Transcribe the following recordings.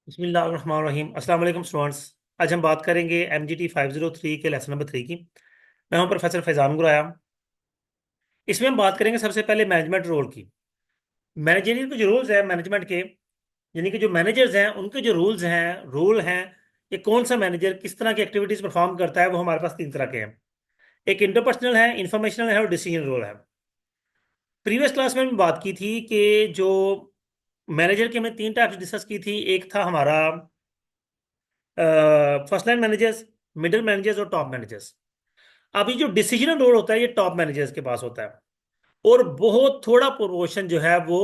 बिस्मिल्लाहिर्रहमानिर्रहीम। अस्सलाम वालेकुम स्टूडेंट्स। आज हम बात करेंगे MGT 503 के लेसन नंबर 3 की। मैं हूं प्रोफेसर फैजान गुराया। इसमें हम बात करेंगे सबसे पहले मैनेजमेंट रोल की। मैनेजरियल के जो रूल्स हैं मैनेजमेंट के, यानी कि जो मैनेजर्स हैं उनके जो रूल हैं, कि कौन सा मैनेजर किस तरह की एक्टिविटीज परफॉर्म करता है, वो हमारे पास तीन तरह के हैं। एक इंटरपर्सनल है, इंफॉर्मेशनल है और डिसीजन रोल है। प्रीवियस क्लास में हमने बात की थी कि जो मैनेजर की हमने तीन टाइप्स डिस्कस की थी। एक था हमारा first line managers, middle managers और टॉप मैनेजर्स। अभी जो डिसीजनल रोल होता है ये टॉप मैनेजर्स के पास होता है, और बहुत थोड़ा प्रोपोर्शन जो है वो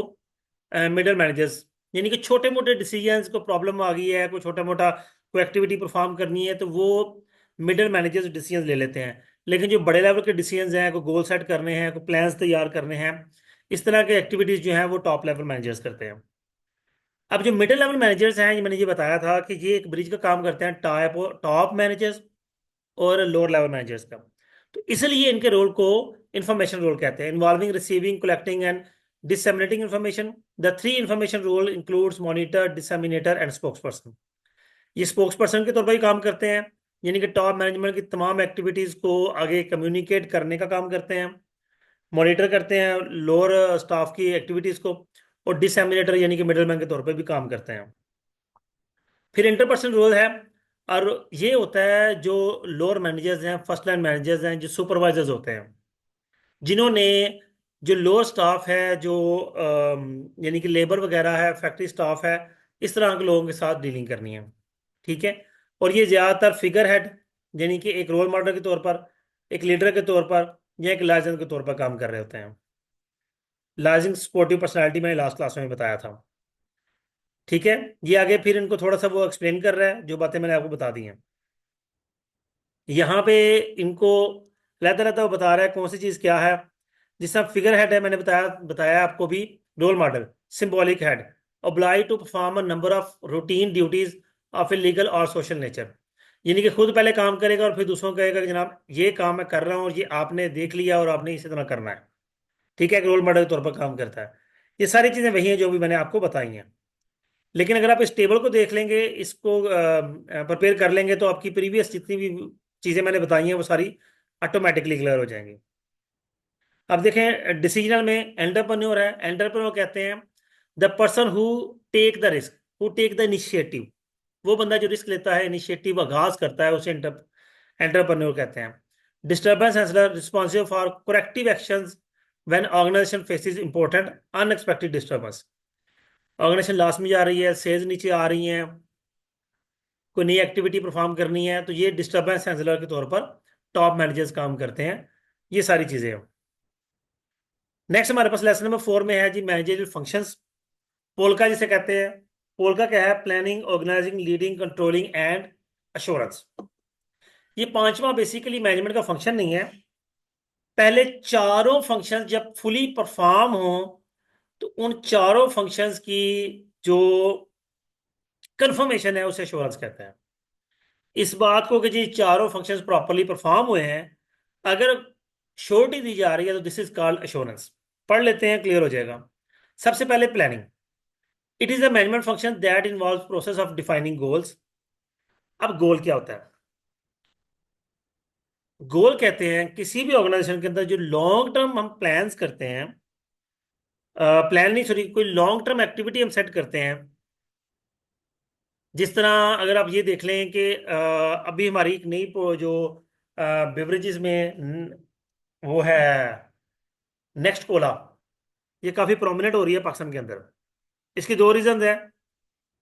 मिडिल मैनेजर्स, यानी कि छोटे मोटे डिसीजंस को प्रॉब्लम आ गई है, कोई छोटा मोटा कोई एक्टिविटी परफॉर्म करनी है तो वो मिडिल मैनेजर्स डिसीजंस ले लेते हैं। लेकिन जो बड़े लेवल के डिसीजंस हैं, कोई गोल सेट करने हैं, कोई प्लान्स तैयार करने हैं, इस तरह के एक्टिविटीज जो हैं वो टॉप लेवल मैनेजर्स करते हैं। अब जो मिडिल लेवल मैनेजर्स हैं, ये मैंने ये बताया था कि ये एक ब्रिज का काम करते हैं टॉप टॉप मैनेजर्स और लोअर लेवल मैनेजर्स का। तो इसलिए इनके रोल को इंफॉर्मेशन रोल कहते हैं, involving receiving, collecting and disseminating information. The three information role includes monitor, disseminator and spokesperson. ये स्पोक्स पर्सन के तौर पर ही काम करते हैं, यानी कि टॉप मैनेजमेंट की तमाम एक्टिविटीज को आगे कम्युनिकेट करने का काम करते हैं। मॉनिटर करते हैं लोअर स्टाफ की एक्टिविटीज को, और डिसमिनेटर यानी कि मिडलमैन के तौर पर भी काम करते हैं। फिर इंटरपर्सनल रोल है, और ये होता है जो लोअर मैनेजर्स हैं, फर्स्ट लाइन मैनेजर्स हैं, जो सुपरवाइजर्स होते हैं, जिन्होंने जो लोअर स्टाफ है, जो यानी कि लेबर वगैरह है, फैक्ट्री स्टाफ है, इस तरह के लोगों के साथ डीलिंग करनी है। ठीक है। और ये ज़्यादातर फिगर हेड, यानी कि एक रोल मॉडल के तौर पर, एक लीडर के तौर पर, या एक लाइजेंस के तौर पर काम कर रहे होते हैं। लाइजिंग स्पोर्टिव पर्सनैलिटी मैंने लास्ट क्लास में बताया था। ठीक है। ये आगे फिर इनको थोड़ा सा वो एक्सप्लेन कर रहा है जो बातें मैंने आपको बता दी हैं। यहाँ पे इनको रहता रहता वो बता रहा है कौन सी चीज़ क्या है। जिस तरह फिगर हेड है, मैंने बताया बताया आपको भी। Role model, symbolic head, obliged to perform a number of routine duties of a legal और सोशल नेचर। यानी कि खुद पहले काम करेगा और फिर दूसरों को कहेगा कि जनाब ये काम मैं कर रहा हूँ और ये आपने देख लिया और आपने इसी तरह करना है। ठीक है, एक रोल मॉडल के तौर पर काम करता है। ये सारी चीज़ें वही हैं जो भी मैंने आपको बताई हैं। लेकिन अगर आप इस टेबल को देख लेंगे, इसको प्रिपेयर कर लेंगे, तो आपकी प्रीवियस जितनी भी चीज़ें मैंने बताई हैं वो सारी ऑटोमेटिकली क्लियर हो जाएंगी। अब देखें, डिसीजनल में एंटरप्रेन्योर है। एंटरप्रेन्योर कहते हैं the person who take the risk, who take the initiative. वो बंदा जो रिस्क लेता है, इनिशिएटिव आगाज करता है, उसे एंटरप्रेन्योर कहते हैं। Disturbance handler, responsive for corrective actions when organisation faces important unexpected disturbance. Organisation loss में जा रही है, सेल्स नीचे आ रही हैं, कोई नई एक्टिविटी परफॉर्म करनी है, तो ये डिस्टर्बेंस हैंसलर के तौर पर टॉप मैनेजर्स काम करते हैं। ये सारी चीजें हैं। नेक्स्ट हमारे पास लेसन नंबर 4 में है जी मैनेजरियल फंक्शंस। पोलका जिसे कहते हैं। पोलका क्या है? Planning, organising, leading, controlling and assurance. ये पांचवा बेसिकली मैनेजमेंट का फंक्शन नहीं है। पहले चारों फंक्शंस जब फुली परफॉर्म हो तो उन चारों फंक्शंस की जो कंफर्मेशन है उसे अश्योरेंस कहते हैं। इस बात को कि जी चारों फंक्शंस प्रॉपरली परफॉर्म हुए हैं, अगर श्योरिटी दी जा रही है तो दिस इज कॉल्ड अश्योरेंस। पढ़ लेते हैं, क्लियर हो जाएगा। सबसे पहले planning. It is a management function that involve process of defining goals. अब गोल क्या होता है? गोल कहते हैं किसी भी ऑर्गेनाइजेशन के अंदर जो लॉन्ग टर्म हम प्लान्स करते हैं, प्लान नहीं सॉरी, कोई लॉन्ग टर्म एक्टिविटी हम सेट करते हैं। जिस तरह अगर आप ये देख लें कि अभी हमारी एक नई जो बेवरेजेस में वो है नेक्स्ट कोला, ये काफ़ी प्रोमिनेंट हो रही है पाकिस्तान के अंदर। इसकी दो रीजन है।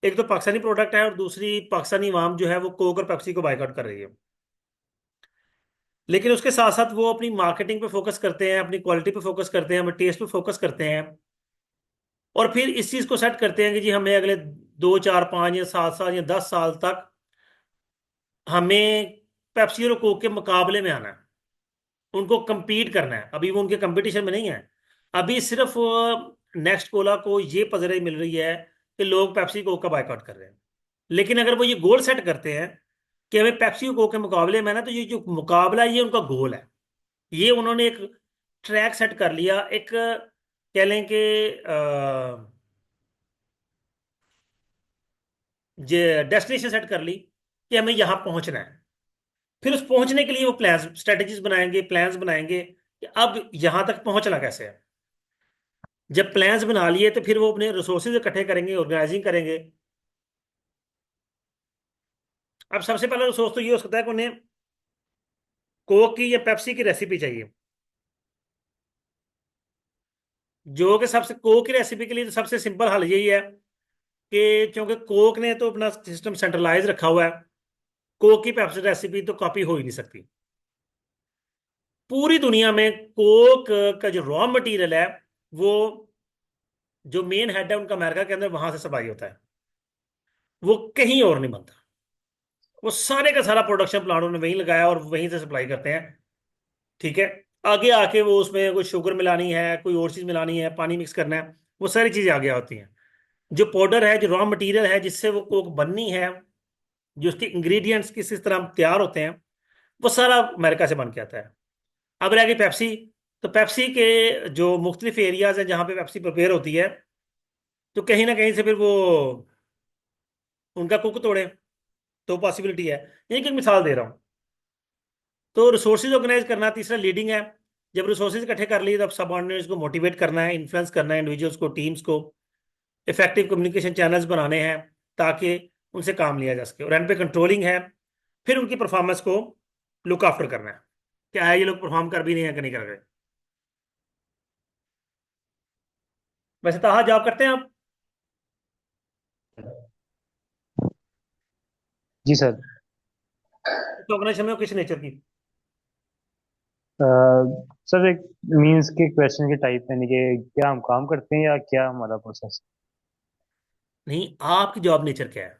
एक तो पाकिस्तानी प्रोडक्ट है, और दूसरी पाकिस्तानी अवाम जो है वो कोक और पेप्सी को बाइकआउट कर रही है। लेकिन उसके साथ साथ वो अपनी मार्केटिंग पे फोकस करते हैं, अपनी क्वालिटी पे फोकस करते हैं, अपने टेस्ट पे फोकस करते हैं, और फिर इस चीज़ को सेट करते हैं कि जी हमें अगले 2 4 5 या 7 साल या 10 साल तक हमें पेप्सी और कोक के मुकाबले में आना है, उनको compete करना है। अभी वो उनके कंपटीशन में नहीं है। अभी सिर्फ नेक्स्ट कोला को ये पजरे मिल रही है कि लोग पेप्सी कोक का बायकॉट कर रहे हैं। लेकिन अगर वो ये गोल सेट करते हैं कि हमें पेप्सी और कोक के मुकाबले में ना, तो ये जो मुकाबला है ये उनका गोल है। ये उन्होंने एक ट्रैक सेट कर लिया, एक कह लें कि डेस्टिनेशन सेट कर ली कि हमें यहाँ पहुंचना है। फिर उस पहुंचने के लिए वो प्लान स्ट्रेटेजीज बनाएंगे, प्लान्स बनाएंगे कि अब यहाँ तक पहुंचना कैसे है। जब प्लान्स बना लिए तो फिर वो अपने रिसोर्सेज इकट्ठे करेंगे, ऑर्गेनाइजिंग करेंगे। अब सबसे पहला रिसोर्स तो ये हो सकता है कि उन्हें कोक की या पेप्सी की रेसिपी चाहिए। जो कि सबसे कोक की रेसिपी के लिए तो सबसे सिंपल हल यही है कि चूंकि कोक ने तो अपना सिस्टम सेंट्रलाइज रखा हुआ है, कोक की पेप्सी रेसिपी तो कॉपी हो ही नहीं सकती। पूरी दुनिया में कोक का जो रॉ मटेरियल है, वो जो मेन हेड है उनका अमेरिका के अंदर, वहां से सप्लाई होता है। वो कहीं और नहीं बनता। वो सारे का सारा प्रोडक्शन प्लांट उन्होंने वहीं लगाया और वहीं से सप्लाई करते हैं। ठीक है। आगे आके वो उसमें कोई शुगर मिलानी है, कोई और चीज मिलानी है, पानी मिक्स करना है, वो सारी चीजें आगे होती हैं। जो पाउडर है, जो रॉ मटेरियल है जिससे वो कोक बननी है, जो उसके इंग्रेडिएंट्स किस तरह तैयार होते हैं, वो सारा अमेरिका से बन के आता है। अब रह गई पेप्सी। तो पेप्सी के जो मुख्तलिफ एरियाज हैं जहाँ पे पेप्सी प्रिपेयर होती है, तो कहीं ना कहीं से फिर वो उनका कुक तोड़े, तो पॉसिबिलिटी है। यही की मिसाल दे रहा हूँ। तो रिसोर्सेज ऑर्गेनाइज करना तीसरा लीडिंग है। जब रिसोर्सेज इकट्ठे कर लिए, तब सबऑर्डिनेट्स को मोटिवेट करना है, इन्फ्लुएंस करना है, इंडिविजुअल्स को, टीम्स को। इफेक्टिव कम्युनिकेशन चैनल्स बनाने हैं ताकि उनसे काम लिया जा सके। और एंड पे कंट्रोलिंग है। फिर उनकी परफॉर्मेंस को लुक आफ्टर करना है, क्या है ये लोग परफॉर्म कर भी नहीं है कि नहीं कर रहे। वैसे ताहा जॉब करते हैं आप? जी सर। इस ऑर्गेनाइजेशन में हो किस नेचर की? अ, सर एक मीन्स के क्वेश्चन के टाइप यानी कि क्या हम काम करते हैं या क्या हमारा प्रोसेस। नहीं, आपकी जॉब नेचर क्या है?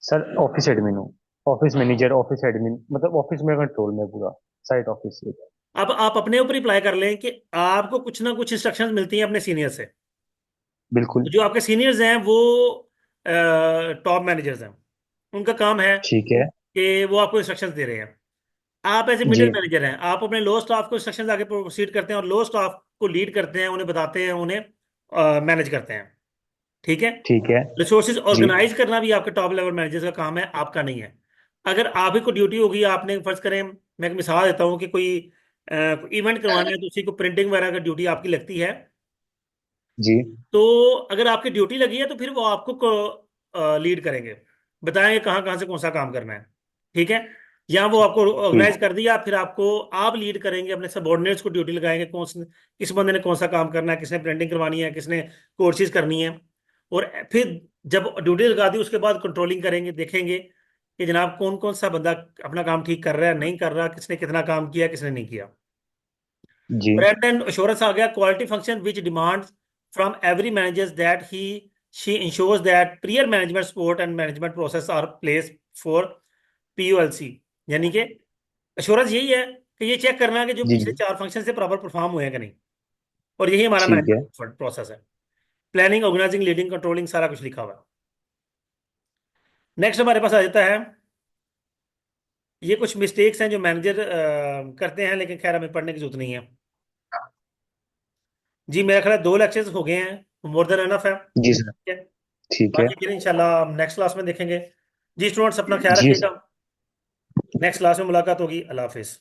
सर ऑफिस एडमिन हूँ। ऑफिस मैनेजर, ऑफिस एडमिन, मतलब ऑफिस में कंट्रोल में पूरा, साइट ऑफिस से। अब आप अपने ऊपर अप्लाई कर लें कि आपको कुछ ना कुछ इंस्ट्रक्शंस मिलती हैं अपने सीनियर से। बिल्कुल। जो आपके सीनियर्स हैं वो टॉप मैनेजर्स हैं। उनका काम है ठीक है। कि वो आपको इंस्ट्रक्शंस दे रहे हैं। आप एज ए जी। मिडिल मैनेजर हैं, आप अपने लो स्टाफ को इंस्ट्रक्शंस आगे प्रोसीड करते हैं और लो स्टाफ को लीड करते हैं, उन्हें बताते हैं, उन्हें मैनेज करते हैं। ठीक है। ठीक है। रिसोर्सेज जी। ऑर्गेनाइज करना भी आपके टॉप लेवल मैनेजर्स का काम है, आपका नहीं है। अगर आप ही को ड्यूटी होगी, आपने फर्ज करें, मैं एक मिसाल देता हूँ कि कोई इवेंट करवाना है तो उसी को प्रिंटिंग वगैरह की ड्यूटी आपकी लगती है। जी। तो अगर आपकी ड्यूटी लगी है तो फिर वो आपको लीड करेंगे, बताएंगे कहाँ कहाँ से कौन सा काम करना है। ठीक है। या वो आपको ठीक। ऑर्गेनाइज कर दिया, फिर आपको आप लीड करेंगे, अपने सबॉर्डिनेट्स को ड्यूटी लगाएंगे, किस बंदे ने कौन सा काम करना है, किसने प्रिंटिंग करवानी है, किसने कोर्सेज करनी है। और फिर जब ड्यूटी लगा दी उसके बाद कंट्रोलिंग करेंगे, देखेंगे कि जनाब कौन कौन सा बंदा अपना काम ठीक कर रहा है, नहीं कर रहा, किसने कितना काम किया, किसने नहीं किया। जी। ब्रांड एंड एश्योरेंस आ गया, quality function which demand from every managers that he she ensures that prior management support and management process are place for POLC. यानी कि एश्योरेंस यही है कि ये चेक करना है कि जो जी। पिछले चार फंक्शन से प्रॉपर परफॉर्म हुए हैं कि नहीं। और यही हमारा ठीक है। मैनेजमेंट प्रोसेस है। प्लानिंग, ऑर्गेनाइजिंग, लीडिंग, कंट्रोलिंग, सारा कुछ लिखा हुआ है। नेक्स्ट हमारे पास आ जाता है, ये कुछ मिस्टेक्स हैं जो मैनेजर करते हैं, लेकिन खैर हमें पढ़ने की जरूरत नहीं है। जी मेरा ख्याल है 2 लेक्चर्स हो गए हैं, मोर देन एनफ है। जी सर। ठीक है। ठीक है। बाकी फिर इंशाल्लाह नेक्स्ट क्लास में देखेंगे। जी स्टूडेंट्स, अपना ख्याल जी रखिएगा। सर। नेक्स्ट क्लास में मुलाकात होगी। अल्लाह हाफिज।